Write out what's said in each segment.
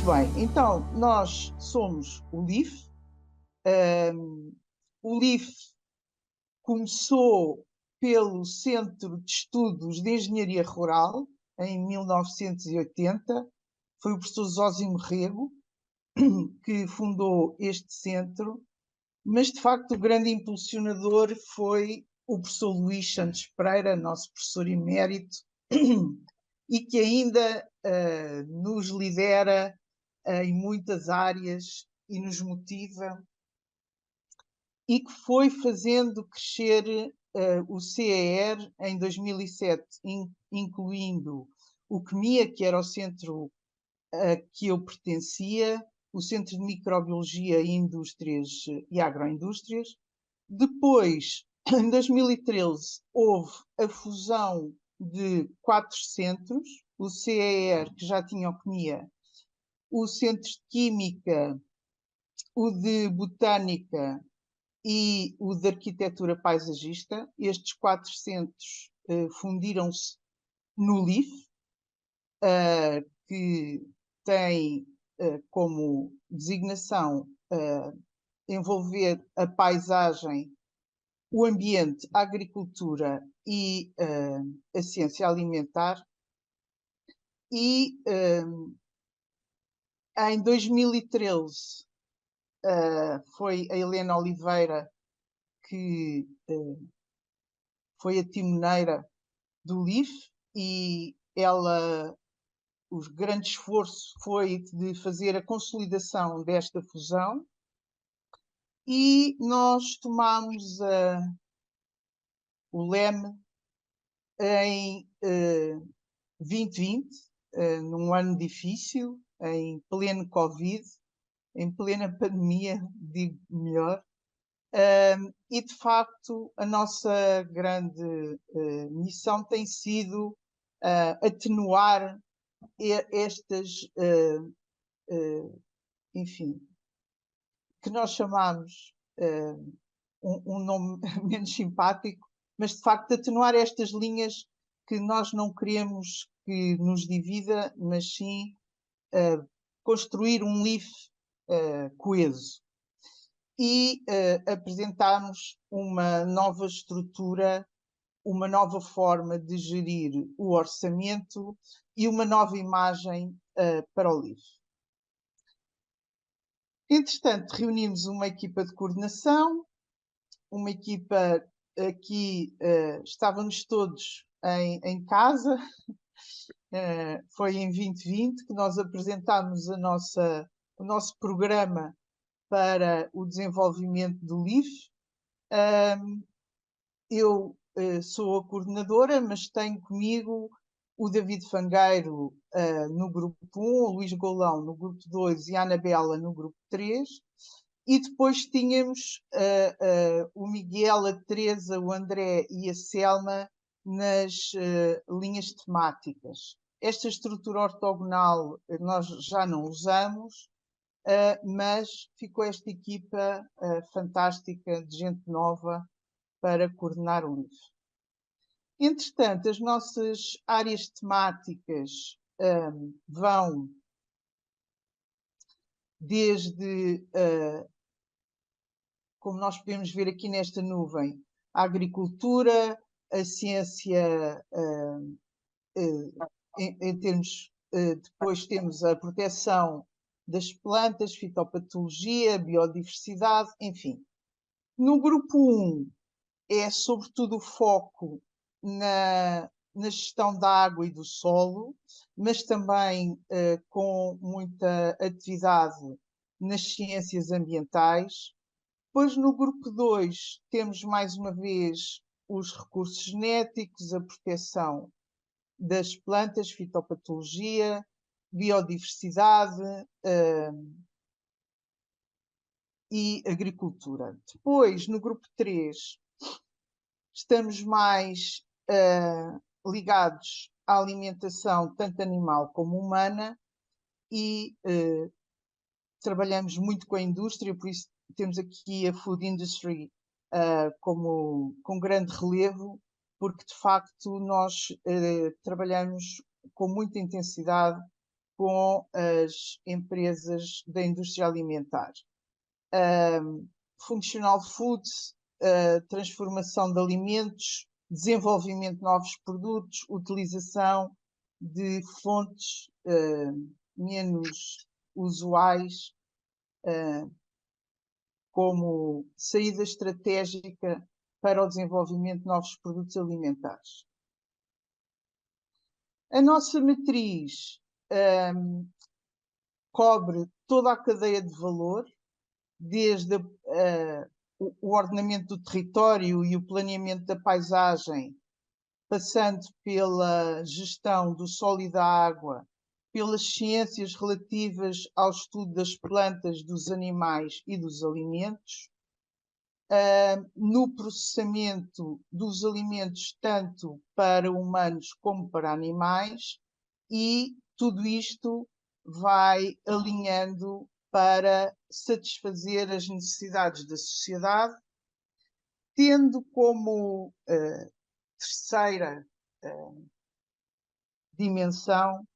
Muito bem, então nós somos o LIF. O LIF começou pelo Centro de Estudos de Engenharia Rural, em 1980. Foi o professor Zósimo Rego que fundou este centro, mas de facto o grande impulsionador foi o professor Luís Santos Pereira, nosso professor emérito, e que ainda nos lidera em muitas áreas e nos motiva, e que foi fazendo crescer o CER em 2007, incluindo o CMIA, que era o centro a que eu pertencia, o Centro de Microbiologia e Indústrias e Agroindústrias. Depois, em 2013, houve a fusão de 4 centros, o CER, que já tinha o CMIA, o Centro de Química, o de Botânica e o de Arquitetura Paisagista. Estes 4 centros fundiram-se no LIF, que tem como designação envolver a paisagem, o ambiente, a agricultura e a ciência alimentar. E em 2013 foi a Helena Oliveira que foi a timoneira do LIF, e ela, o grande esforço foi de fazer a consolidação desta fusão, e nós tomámos o leme em 2020, num ano difícil, em pleno Covid, em plena pandemia, digo melhor. E de facto a nossa grande missão tem sido atenuar estas, enfim, que nós chamamos um nome menos simpático, mas de facto atenuar estas linhas que nós não queremos que nos divida, mas sim construir um LIF coeso. E apresentarmos uma nova estrutura, uma nova forma de gerir o orçamento e uma nova imagem para o LIF. Entretanto, reunimos uma equipa de coordenação, uma equipa aqui, estávamos todos em casa. Foi em 2020 que nós apresentámos o nosso programa para o desenvolvimento do LIF. Eu sou a coordenadora, mas tenho comigo o David Fangueiro no grupo 1, o Luís Golão no grupo 2 e a Anabela no grupo 3. E depois tínhamos o Miguel, a Teresa, o André e a Selma nas linhas temáticas. Esta estrutura ortogonal nós já não usamos, mas ficou esta equipa fantástica de gente nova para coordenar o LIF. Entretanto, as nossas áreas temáticas vão desde, como nós podemos ver aqui nesta nuvem, a agricultura, a ciência em termos, depois temos a proteção das plantas, fitopatologia, biodiversidade, enfim. No grupo 1 é sobretudo o foco na gestão da água e do solo, mas também com muita atividade nas ciências ambientais. Depois, no grupo 2, temos mais uma vez os recursos genéticos, a proteção das plantas, fitopatologia, biodiversidade e agricultura. Depois, no grupo 3, estamos mais ligados à alimentação, tanto animal como humana, e trabalhamos muito com a indústria, por isso temos aqui a Food Industry com grande relevo, porque de facto nós trabalhamos com muita intensidade com as empresas da indústria alimentar. Functional foods, transformação de alimentos, desenvolvimento de novos produtos, utilização de fontes menos usuais, como saída estratégica para o desenvolvimento de novos produtos alimentares. A nossa matriz cobre toda a cadeia de valor, desde o ordenamento do território e o planeamento da paisagem, passando pela gestão do solo e da água, pelas ciências relativas ao estudo das plantas, dos animais e dos alimentos, no processamento dos alimentos tanto para humanos como para animais, e tudo isto vai alinhando para satisfazer as necessidades da sociedade, tendo como terceira dimensão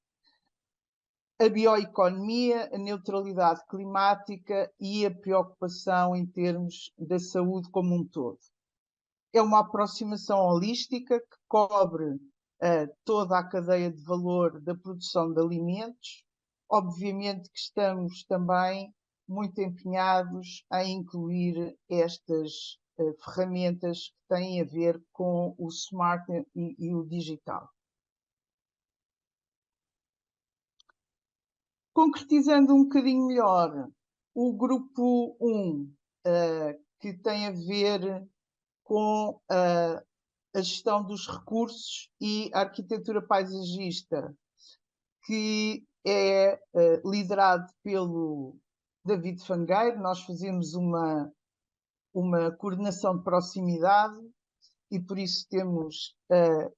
a bioeconomia, a neutralidade climática e a preocupação em termos da saúde como um todo. É uma aproximação holística que cobre toda a cadeia de valor da produção de alimentos. Obviamente que estamos também muito empenhados em incluir estas ferramentas que têm a ver com o smart e o digital. Concretizando um bocadinho melhor, o grupo 1, que tem a ver com a gestão dos recursos e a arquitetura paisagista, que é liderado pelo David Fangueiro. Nós fazemos uma coordenação de proximidade e por isso temos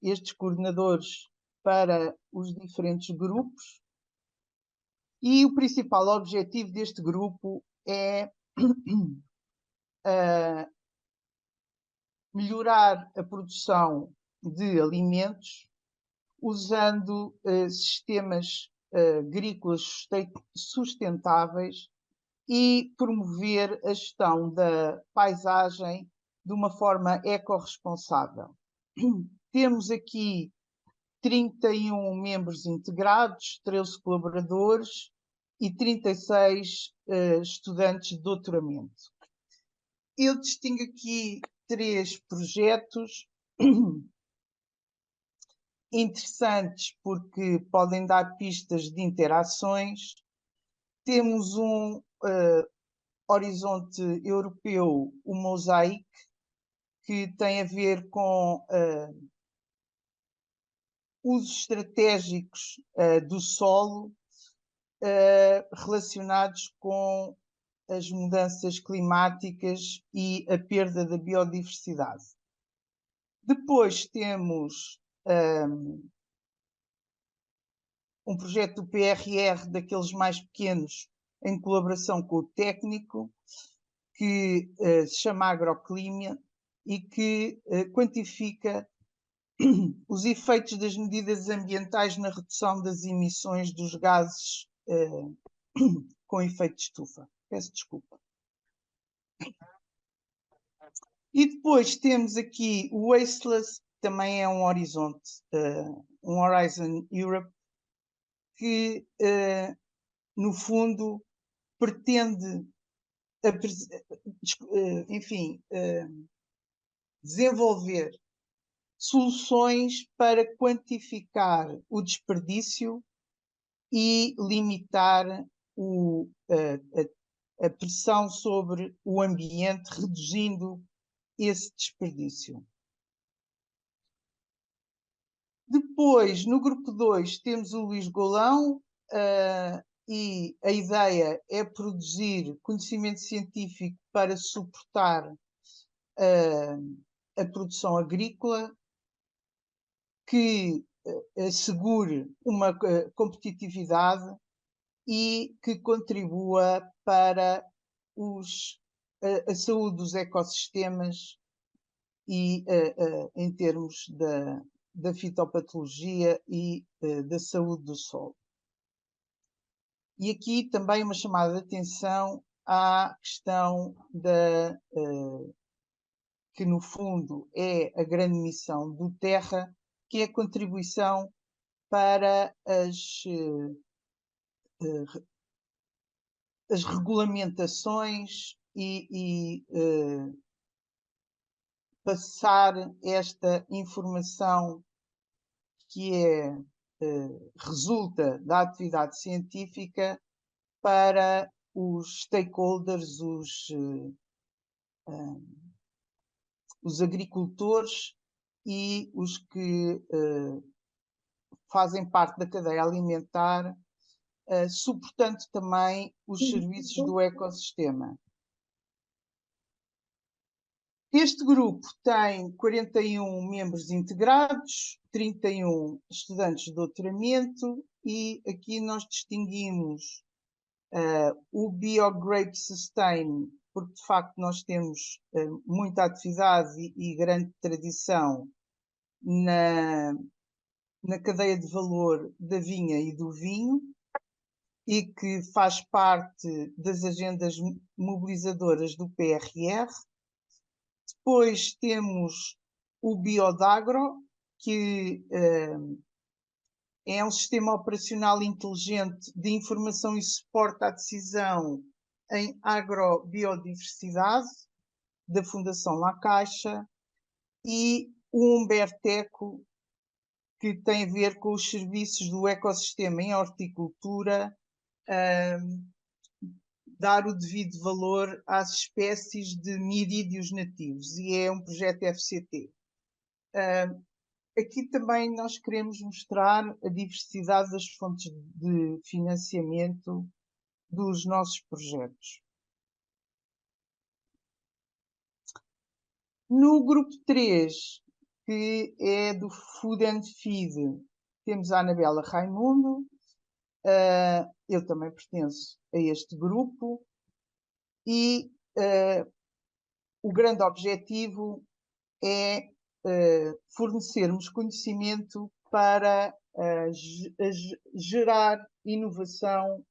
estes coordenadores para os diferentes grupos. E o principal objetivo deste grupo é melhorar a produção de alimentos usando sistemas agrícolas sustentáveis e promover a gestão da paisagem de uma forma ecorresponsável. Temos aqui 31 membros integrados, 13 colaboradores e 36 estudantes de doutoramento. Eu distingo aqui 3 projetos interessantes porque podem dar pistas de interações. Temos um horizonte europeu, o Mosaic, que tem a ver com usos estratégicos do solo relacionados com as mudanças climáticas e a perda da biodiversidade. Depois temos um projeto do PRR, daqueles mais pequenos, em colaboração com o técnico, que se chama Agroclima e que quantifica os efeitos das medidas ambientais na redução das emissões dos gases com efeito de estufa. Peço desculpa. E depois temos aqui o Wasteless, que também é um horizonte, um Horizon Europe, que, no fundo, pretende, enfim, desenvolver soluções para quantificar o desperdício e limitar a pressão sobre o ambiente, reduzindo esse desperdício. Depois, no grupo 2, temos o Luís Golão, e a ideia é produzir conhecimento científico para suportar a produção agrícola, que assegure uma competitividade e que contribua para a saúde dos ecossistemas e em termos da fitopatologia e da saúde do solo. E aqui também uma chamada de atenção à questão da, que no fundo é a grande missão do Terra, que é a contribuição para as regulamentações e passar esta informação que resulta da atividade científica para os stakeholders, os agricultores e os que fazem parte da cadeia alimentar, suportando também os serviços do ecossistema. Este grupo tem 41 membros integrados, 31 estudantes de doutoramento, e aqui nós distinguimos o BioGrape Sustain, porque de facto nós temos muita atividade e grande tradição na cadeia de valor da vinha e do vinho, e que faz parte das agendas mobilizadoras do PRR. Depois temos o Biodagro, que é um sistema operacional inteligente de informação e suporte à decisão em agrobiodiversidade, da Fundação La Caixa, e o Umberteco, que tem a ver com os serviços do ecossistema em horticultura, dar o devido valor às espécies de mirídeos nativos, e é um projeto FCT. Aqui também nós queremos mostrar a diversidade das fontes de financiamento dos nossos projetos. No grupo 3, que é do Food and Feed, temos a Anabela Raimundo. Eu também pertenço a este grupo e o grande objetivo é fornecermos conhecimento para gerar inovação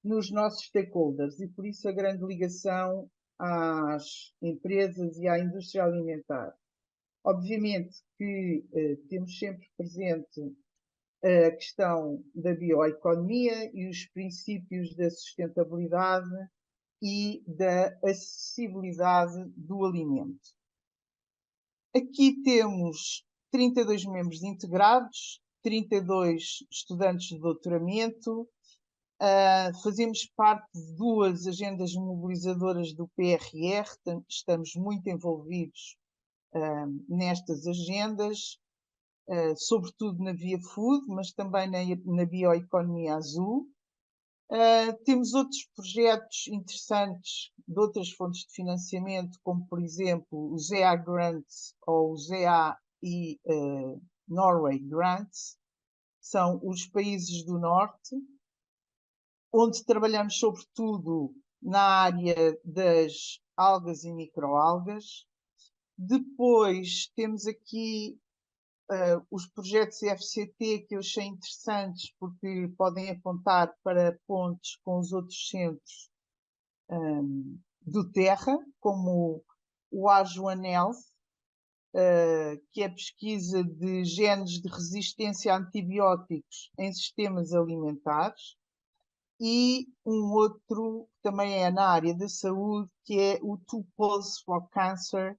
nos nossos stakeholders, e por isso a grande ligação às empresas e à indústria alimentar. Obviamente que temos sempre presente a questão da bioeconomia e os princípios da sustentabilidade e da acessibilidade do alimento. Aqui temos 32 membros integrados, 32 estudantes de doutoramento, fazemos parte de 2 agendas mobilizadoras do PRR, estamos muito envolvidos nestas agendas, sobretudo na Via Food, mas também na bioeconomia azul. Temos outros projetos interessantes de outras fontes de financiamento, como por exemplo o ZEA Grants ou o ZEA e Norway Grants, são os países do norte, onde trabalhamos sobretudo na área das algas e microalgas. Depois temos aqui os projetos FCT, que eu achei interessantes porque podem apontar para pontes com os outros centros do Terra, como o Ajuan Health, que é a pesquisa de genes de resistência a antibióticos em sistemas alimentares, e um outro que também é na área da saúde, que é o Two Pulse for Cancer,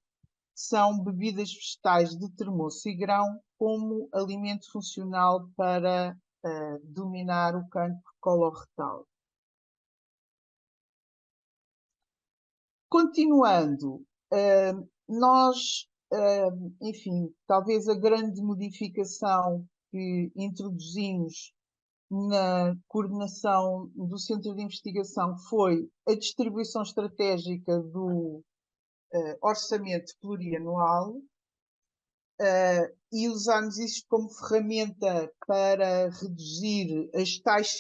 que são bebidas vegetais de termoço e grão como alimento funcional para dominar o cancro coloretal. Continuando, nós, enfim, talvez a grande modificação que introduzimos na coordenação do Centro de Investigação foi a distribuição estratégica do orçamento plurianual, e usarmos isto como ferramenta para reduzir as tais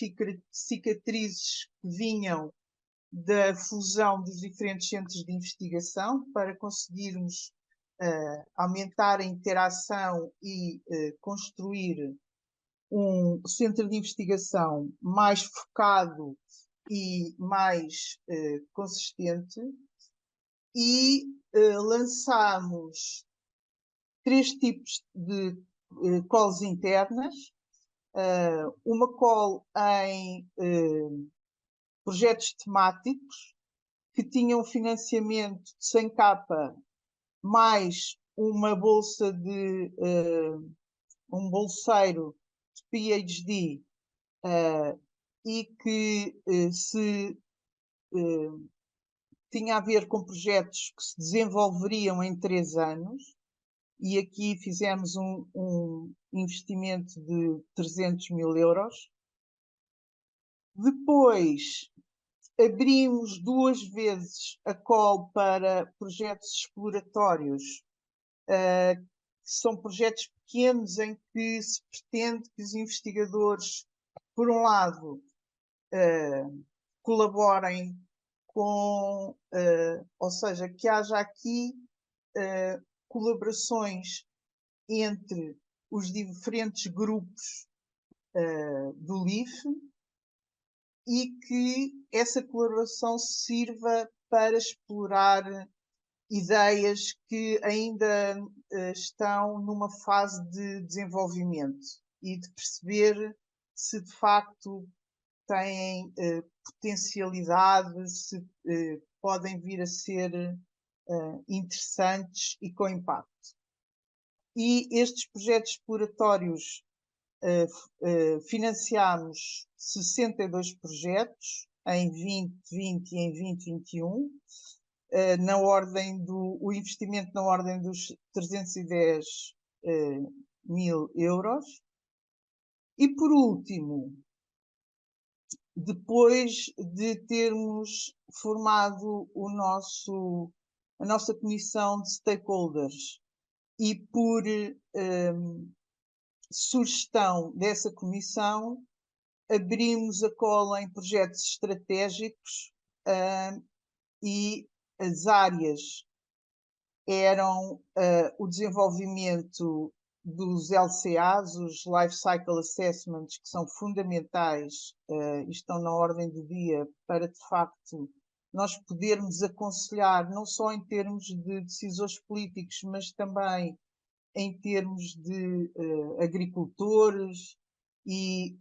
cicatrizes que vinham da fusão dos diferentes centros de investigação, para conseguirmos aumentar a interação e construir um centro de investigação mais focado e mais consistente, e lançámos 3 tipos de calls internas. Uma call em projetos temáticos que tinham financiamento de 100 capa mais uma bolsa de um bolseiro de PhD e que se tinha a ver com projetos que se desenvolveriam em 3 anos, e aqui fizemos um investimento de 300 mil euros. Depois abrimos 2 vezes a call para projetos exploratórios, que são projetos pequenos em que se pretende que os investigadores, por um lado, colaborem com, ou seja, que haja aqui colaborações entre os diferentes grupos do LIFE, e que essa colaboração sirva para explorar ideias que ainda estão numa fase de desenvolvimento e de perceber se de facto têm potencialidade, se podem vir a ser interessantes e com impacto. E estes projetos exploratórios financiámos 62 projetos em 2020 e em 2021, o investimento na ordem dos 310 mil euros. E por último, depois de termos formado a nossa comissão de stakeholders e por sugestão dessa comissão, abrimos a cola em projetos estratégicos e as áreas eram o desenvolvimento dos LCAs, os Life Cycle Assessments, que são fundamentais e estão na ordem do dia para, de facto, nós podermos aconselhar, não só em termos de decisores políticos, mas também em termos de agricultores e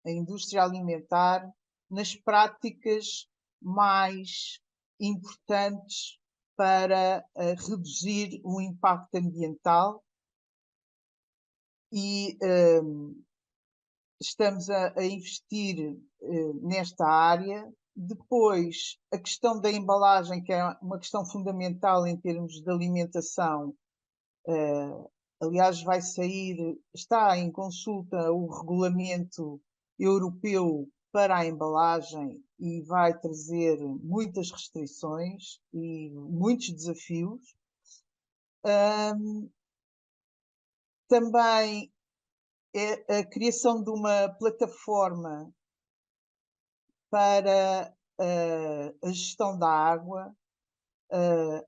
a indústria alimentar, nas práticas mais importantes para reduzir o impacto ambiental, e estamos a investir nesta área. Depois, a questão da embalagem, que é uma questão fundamental em termos de alimentação. Aliás, está em consulta o regulamento europeu para a embalagem e vai trazer muitas restrições e muitos desafios. Também é a criação de uma plataforma para a gestão da água.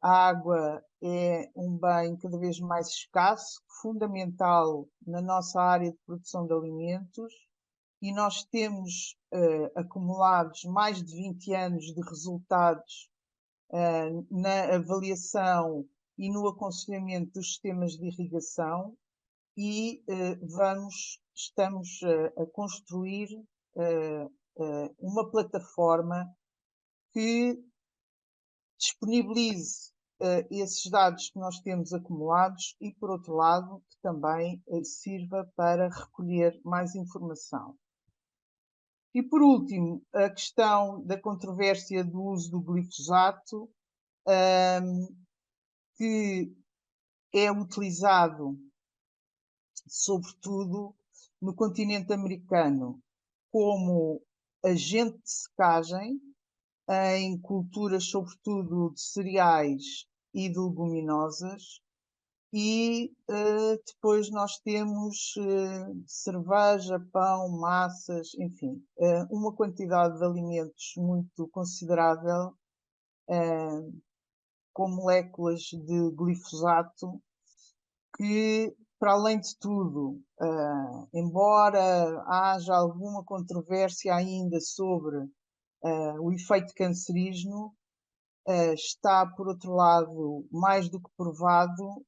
A água é um bem cada vez mais escasso, fundamental na nossa área de produção de alimentos, e nós temos acumulados mais de 20 anos de resultados na avaliação e no aconselhamento dos sistemas de irrigação, e estamos a construir uma plataforma que disponibilize esses dados que nós temos acumulados e, por outro lado, que também sirva para recolher mais informação. E, por último, a questão da controvérsia do uso do glifosato, que é utilizado, sobretudo, no continente americano como agente de secagem em culturas, sobretudo, de cereais e de leguminosas. E depois nós temos cerveja, pão, massas, enfim, uma quantidade de alimentos muito considerável com moléculas de glifosato que para além de tudo, embora haja alguma controvérsia ainda sobre o efeito cancerígeno, está, por outro lado, mais do que provado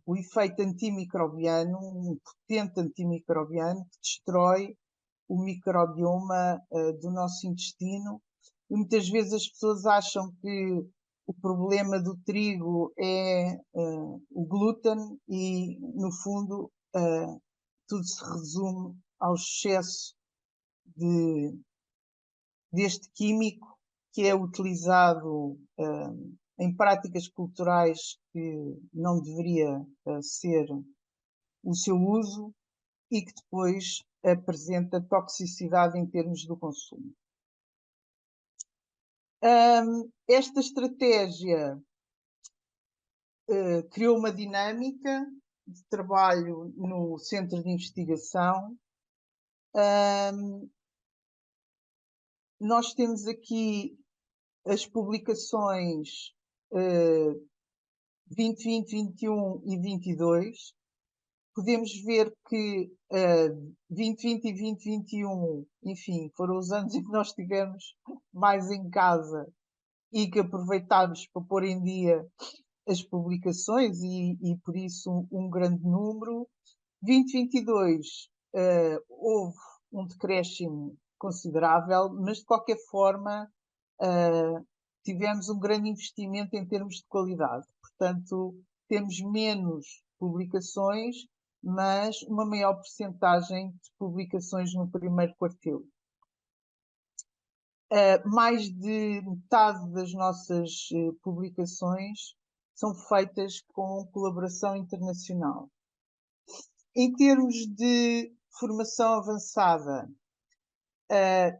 o efeito antimicrobiano, um potente antimicrobiano que destrói o microbioma do nosso intestino. E muitas vezes as pessoas acham que o problema do trigo é o glúten e, no fundo, tudo se resume ao excesso deste químico que é utilizado em práticas culturais que não deveria ser o seu uso e que depois apresenta toxicidade em termos do consumo. Esta estratégia criou uma dinâmica de trabalho no centro de investigação. Nós temos aqui as publicações 2020, 21 e 22. Podemos ver que 2020 e 2021, enfim, foram os anos em que nós estivemos mais em casa e que aproveitámos para pôr em dia as publicações e por isso um grande número. 2022 houve um decréscimo considerável, mas de qualquer forma tivemos um grande investimento em termos de qualidade. Portanto, temos menos publicações, mas uma maior percentagem de publicações no primeiro quartil. Mais de metade das nossas publicações são feitas com colaboração internacional. Em termos de formação avançada,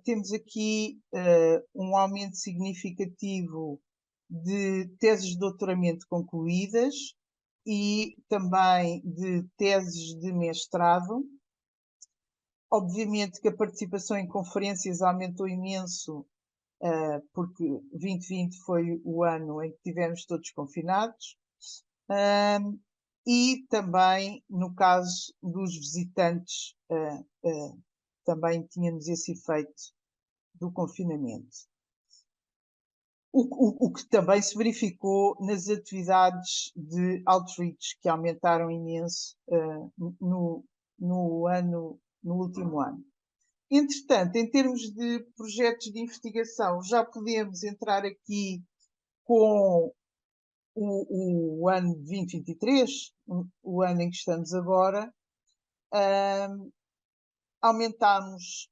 temos aqui um aumento significativo de teses de doutoramento concluídas e também de teses de mestrado. Obviamente que a participação em conferências aumentou imenso, porque 2020 foi o ano em que estivemos todos confinados. E também, no caso dos visitantes, também tínhamos esse efeito do confinamento. O que também se verificou nas atividades de outreach, que aumentaram imenso no último ano. Entretanto, em termos de projetos de investigação, já podemos entrar aqui com o ano de 2023, o ano em que estamos agora. Aumentámos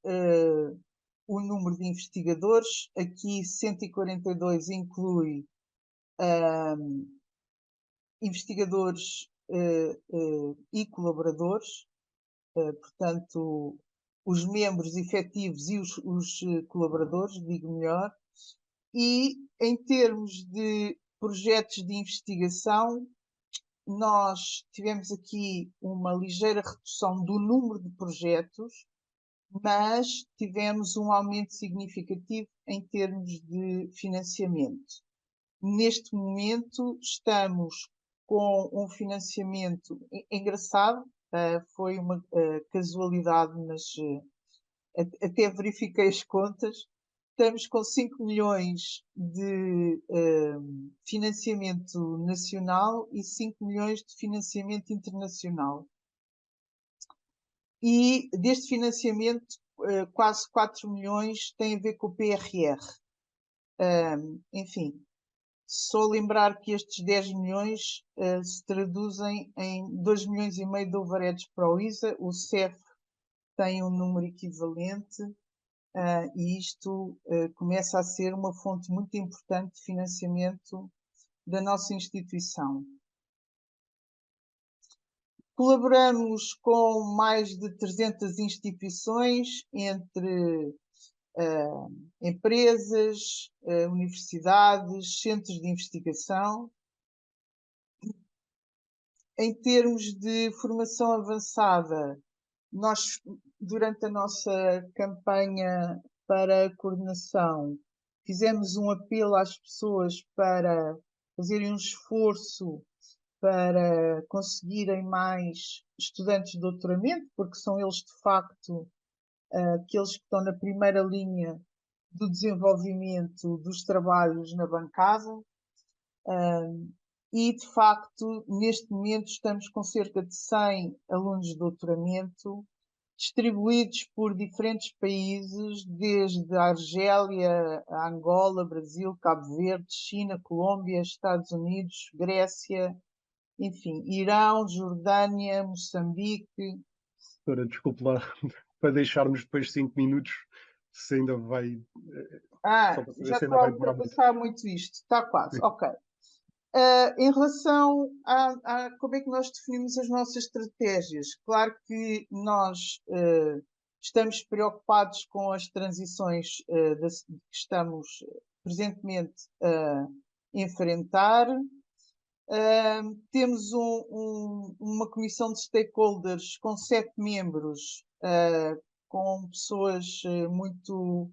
o número de investigadores. Aqui 142 inclui investigadores e colaboradores, portanto, os membros efetivos e os colaboradores, digo melhor. E em termos de projetos de investigação, nós tivemos aqui uma ligeira redução do número de projetos, mas tivemos um aumento significativo em termos de financiamento. Neste momento estamos com um financiamento engraçado, foi uma casualidade, mas até verifiquei as contas. Estamos com 5 milhões de financiamento nacional e 5 milhões de financiamento internacional. E deste financiamento, quase 4 milhões tem a ver com o PRR. Enfim, só lembrar que estes 10 milhões se traduzem em 2 milhões e meio de overheads para o ISA. O CEF tem um número equivalente e isto começa a ser uma fonte muito importante de financiamento da nossa instituição. Colaboramos com mais de 300 instituições, entre empresas, universidades, centros de investigação. Em termos de formação avançada, nós, durante a nossa campanha para a coordenação, fizemos um apelo às pessoas para fazerem um esforço para conseguirem mais estudantes de doutoramento, porque são eles, de facto, aqueles que estão na primeira linha do desenvolvimento dos trabalhos na bancada. E, de facto, neste momento estamos com cerca de 100 alunos de doutoramento, distribuídos por diferentes países, desde a Argélia, a Angola, Brasil, Cabo Verde, China, Colômbia, Estados Unidos, Grécia, enfim, Irão, Jordânia, Moçambique. Doutora, desculpe lá, para deixarmos depois 5 minutos, se ainda vai. Só para saber Já se ainda estou a vai demorar muito. ultrapassar muito isto. Está quase, Sim. ok. Em relação a como é que nós definimos as nossas estratégias, claro que nós estamos preocupados com as transições que estamos presentemente a enfrentar. Temos uma comissão de stakeholders com 7 membros, com pessoas muito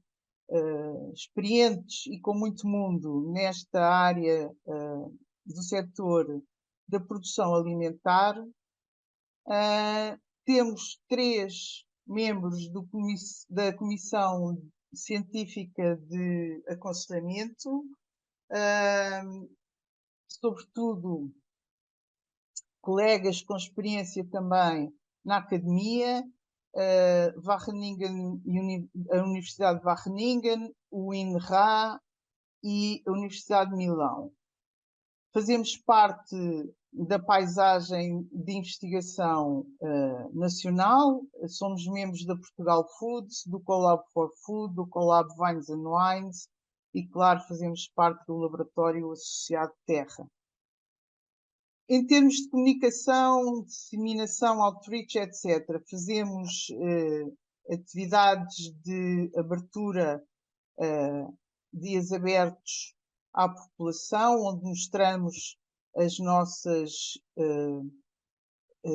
experientes e com muito mundo nesta área do setor da produção alimentar. Temos 3 membros da Comissão Científica de Aconselhamento, sobretudo colegas com experiência também na academia, a Universidade de Wageningen, o INRA e a Universidade de Milão. Fazemos parte da paisagem de investigação nacional, somos membros da Portugal Foods, do Collab for Food, do Collab Vines and Wines e, claro, fazemos parte do Laboratório Associado Terra. Em termos de comunicação, disseminação, outreach, etc., fazemos atividades de abertura, dias abertos à população, onde mostramos as nossas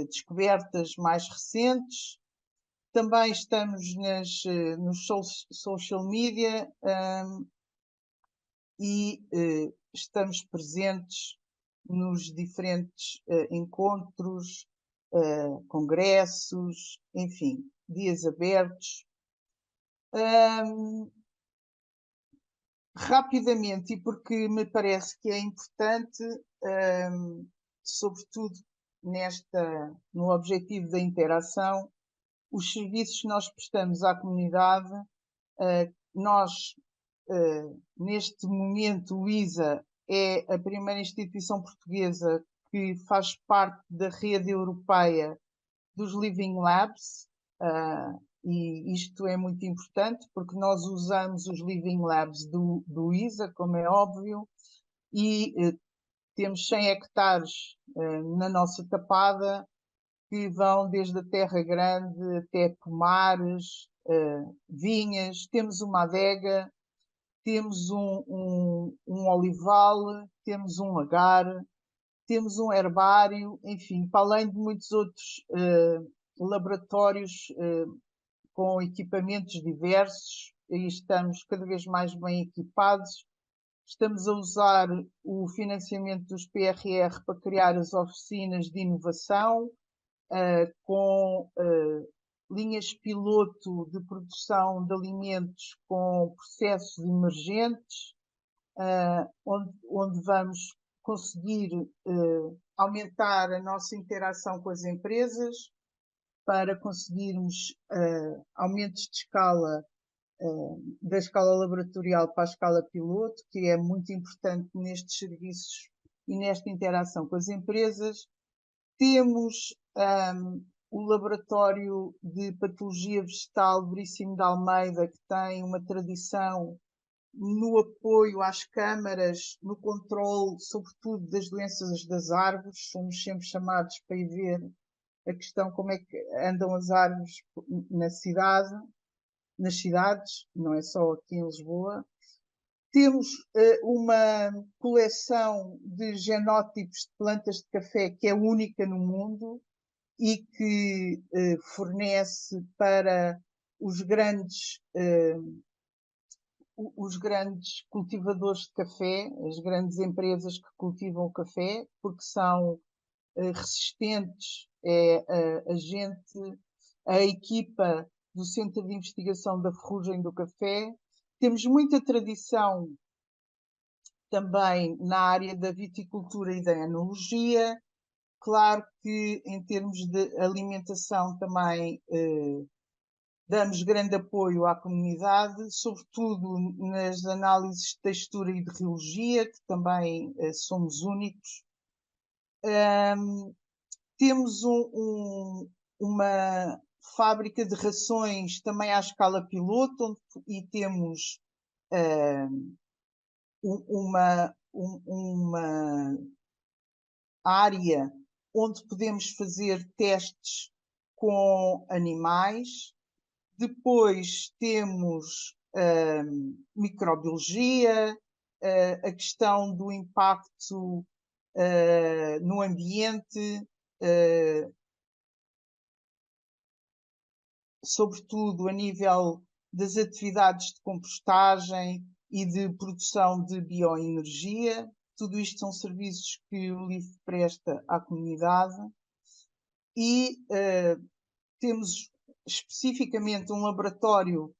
descobertas mais recentes. Também estamos nos social media e estamos presentes nos diferentes encontros, congressos, enfim, dias abertos. Rapidamente, e porque me parece que é importante, sobretudo no objetivo da interação, os serviços que nós prestamos à comunidade, nós, neste momento, o ISA é a primeira instituição portuguesa que faz parte da rede europeia dos Living Labs, e isto é muito importante porque nós usamos os Living Labs do ISA, como é óbvio, e temos 100 hectares na nossa tapada que vão desde a Terra Grande até pomares, vinhas, temos uma adega, temos um olival, temos um lagar, temos um herbário, enfim, para além de muitos outros laboratórios com equipamentos diversos, e estamos cada vez mais bem equipados. Estamos a usar o financiamento dos PRR para criar as oficinas de inovação, com linhas piloto de produção de alimentos com processos emergentes, onde vamos conseguir aumentar a nossa interação com as empresas para conseguirmos aumentos de escala, da escala laboratorial para a escala piloto, que é muito importante nestes serviços e nesta interação com as empresas. Temos o Laboratório de Patologia Vegetal Veríssimo de Almeida, que tem uma tradição no apoio às câmaras, no controle, sobretudo, das doenças das árvores. Somos sempre chamados para ir ver a questão como é que andam as árvores nas cidades, não é só aqui em Lisboa. Temos uma coleção de genótipos de plantas de café que é única no mundo e que fornece para os grandes cultivadores de café, as grandes empresas que cultivam o café, porque são resistentes é a equipa do Centro de Investigação da Ferrugem do Café. Temos muita tradição também na área da viticultura e da enologia. Claro que em termos de alimentação também damos grande apoio à comunidade, sobretudo nas análises de textura e de riologia, que também somos únicos. Temos uma fábrica de rações também à escala piloto, e temos uma área onde podemos fazer testes com animais. Depois temos microbiologia, a questão do impacto no ambiente, sobretudo a nível das atividades de compostagem e de produção de bioenergia. Tudo isto são serviços que o LIF presta à comunidade. E temos especificamente um laboratório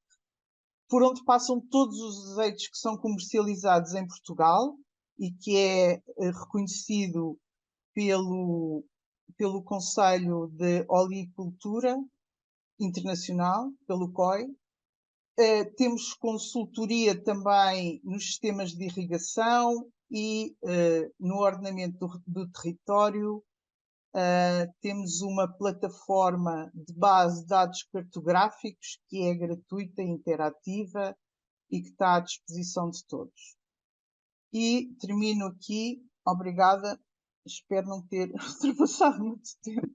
por onde passam todos os azeites que são comercializados em Portugal e que é reconhecido pelo Conselho de Olicultura Internacional, pelo COI. Temos consultoria também nos sistemas de irrigação e no ordenamento do território. Temos uma plataforma de base de dados cartográficos que é gratuita e interativa e que está à disposição de todos. E termino aqui. Obrigada. Espero não ter ultrapassado muito tempo.